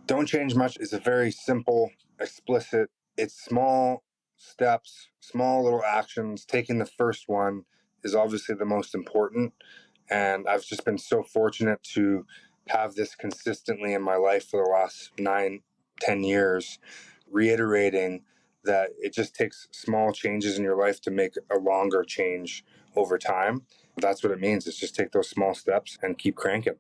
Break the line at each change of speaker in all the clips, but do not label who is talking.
Don't Change Much is a very simple, explicit, it's small steps, small little actions. Taking the first one is obviously the most important. And I've just been so fortunate to have this consistently in my life for the last 9-10 years, reiterating that it just takes small changes in your life to make a longer change over time. That's what it means. It's just take those small steps and keep cranking.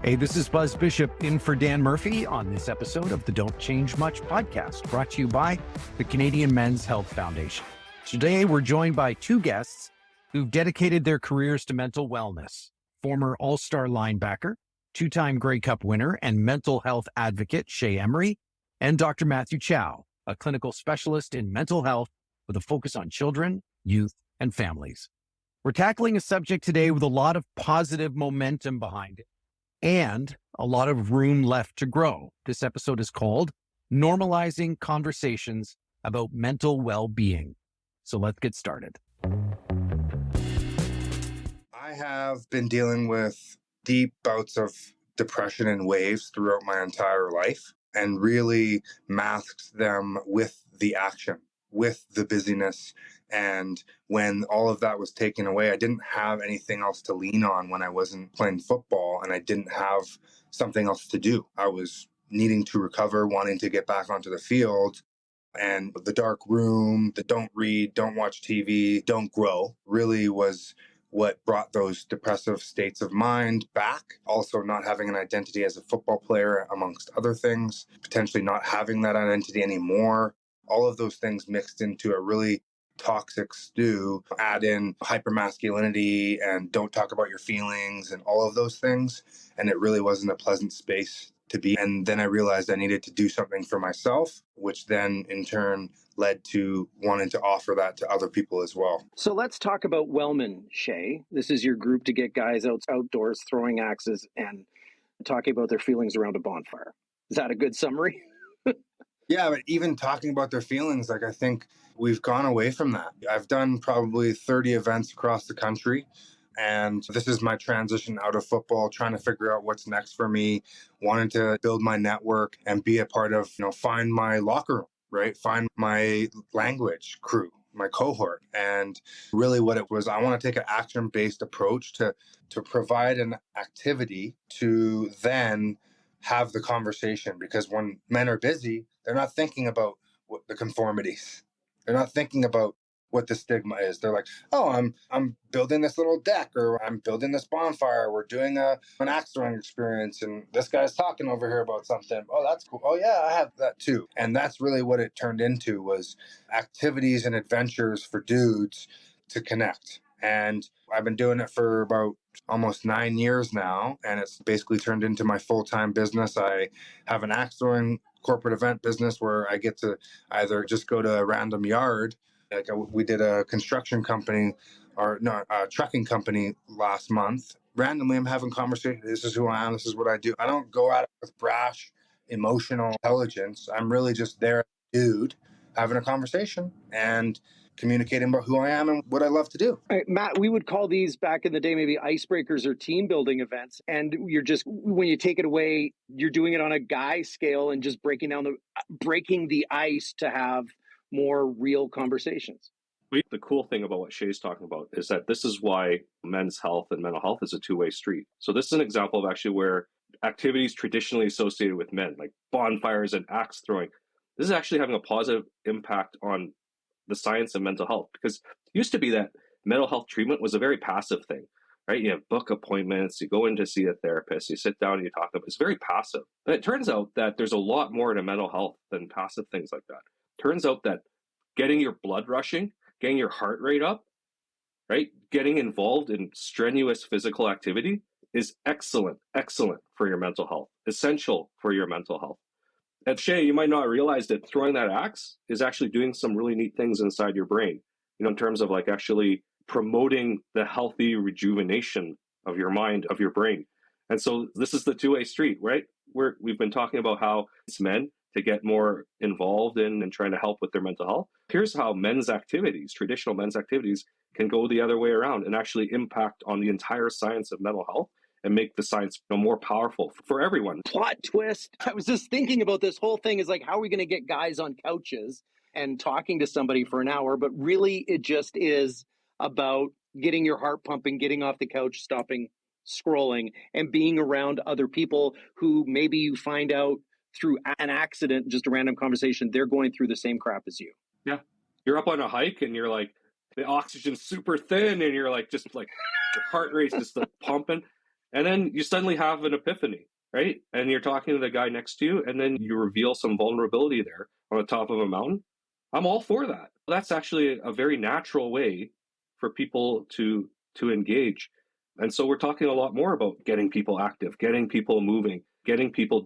Hey, this is Buzz Bishop in for Dan Murphy on this episode of the Don't Change Much podcast, brought to you by the Canadian Men's Health Foundation. Today, we're joined by two guests who've dedicated their careers to mental wellness. Former All-Star linebacker, two-time Grey Cup winner, and mental health advocate Shay Emry, and Dr. Matthew Chow, a clinical specialist in mental health with a focus on children, youth, and families. We're tackling a subject today with a lot of positive momentum behind it and a lot of room left to grow. This episode is called Normalizing Conversations About Mental Well-Being. So let's get started.
I have been dealing with deep bouts of depression in waves throughout my entire life and really masked them with the action, with the busyness. And when all of that was taken away, I didn't have anything else to lean on when I wasn't playing football, and I didn't have something else to do. I was needing to recover, wanting to get back onto the field. And the dark room, the don't read, don't watch TV, don't grow really was what brought those depressive states of mind back. Also not having an identity as a football player, amongst other things, potentially not having that identity anymore. All of those things mixed into a really toxic stew. Add in hypermasculinity and don't talk about your feelings and all of those things. And it really wasn't a pleasant space to be. And then I realized I needed to do something for myself, which then in turn led to wanting to offer that to other people as well.
So let's talk about Wellman Shea. This is your group to get guys outdoors throwing axes and talking about their feelings around a bonfire. Is that a good summary?
Yeah, but even talking about their feelings, I think we've gone away from that. I've done probably 30 events across the country. And this is my transition out of football, trying to figure out what's next for me, wanting to build my network and be a part of, find my locker room, right? Find my language crew, my cohort. And really what it was, I want to take an action-based approach to provide an activity to then have the conversation. Because when men are busy, they're not thinking about what the conformities. They're not thinking about what the stigma is. They're like, oh, I'm building this little deck, or I'm building this bonfire. We're doing an axe throwing experience, and this guy's talking over here about something. Oh, that's cool. Oh yeah, I have that too. And that's really what it turned into, was activities and adventures for dudes to connect. And I've been doing it for about almost 9 years now, and it's basically turned into my full-time business. I have an axe throwing corporate event business where I get to either just go to a random yard. Like we did a construction company, or no, a trucking company last month. Randomly, I'm having conversations. This is who I am. This is what I do. I don't go at it with brash, emotional intelligence. I'm really just there, dude, having a conversation and communicating about who I am and what I love to do.
All right, Matt, we would call these back in the day maybe icebreakers or team building events. And you're just, when you take it away, you're doing it on a guy scale and just breaking the ice to have more real conversations.
The cool thing about what Shay's talking about is that this is why men's health and mental health is a two-way street. So this is an example of actually where activities traditionally associated with men, like bonfires and axe throwing, this is actually having a positive impact on the science of mental health. Because it used to be that mental health treatment was a very passive thing, right? You have book appointments, you go in to see a therapist, you sit down and you talk about it. It's very passive. But it turns out that there's a lot more to mental health than passive things like that. Turns out that getting your blood rushing, getting your heart rate up, right? Getting involved in strenuous physical activity is excellent for your mental health, essential for your mental health. And Shay, you might not realize that throwing that axe is actually doing some really neat things inside your brain, in terms of like actually promoting the healthy rejuvenation of your mind, of your brain. And so this is the two-way street, right? We've been talking about how it's men to get more involved in and trying to help with their mental health. Here's how men's activities, traditional men's activities, can go the other way around and actually impact on the entire science of mental health and make the science more powerful for everyone.
Plot twist. I was just thinking about this whole thing is like, how are we going to get guys on couches and talking to somebody for an hour? But really, it just is about getting your heart pumping, getting off the couch, stopping scrolling, and being around other people who maybe you find out through an accident, just a random conversation, they're going through the same crap as you.
Yeah. You're up on a hike and you're like, the oxygen's super thin and you're like, just like your heart rate's just like pumping. And then you suddenly have an epiphany, right? And you're talking to the guy next to you and then you reveal some vulnerability there on the top of a mountain. I'm all for that. That's actually a very natural way for people to engage. And so we're talking a lot more about getting people active, getting people moving, getting people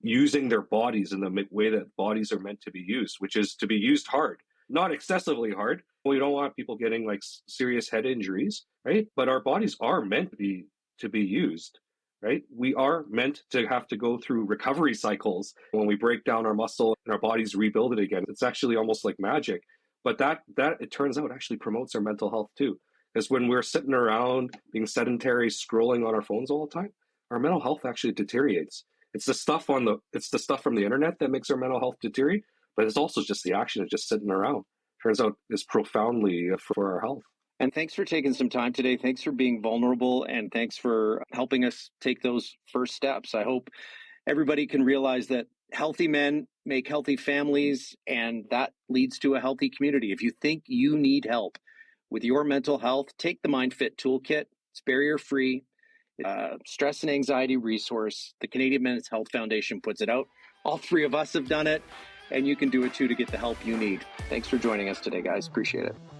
using their bodies in the way that bodies are meant to be used, which is to be used hard, not excessively hard. We don't want people getting like serious head injuries, right? But our bodies are meant to be used, right? We are meant to have to go through recovery cycles when we break down our muscle and our bodies rebuild it again. It's actually almost like magic. But that it turns out actually promotes our mental health too. Because when we're sitting around being sedentary, scrolling on our phones all the time, our mental health actually deteriorates. It's the stuff from the internet that makes our mental health deteriorate, but it's also just the action of just sitting around. Turns out is profoundly for our health.
And thanks for taking some time today. Thanks for being vulnerable, and thanks for helping us take those first steps. I hope everybody can realize that healthy men make healthy families, and that leads to a healthy community. If you think you need help with your mental health, take the MindFit Toolkit. It's barrier-free, stress and anxiety resource. The Canadian Men's Health Foundation puts it out. All three of us have done it, and you can do it too to get the help you need. Thanks for joining us today, guys. Appreciate it.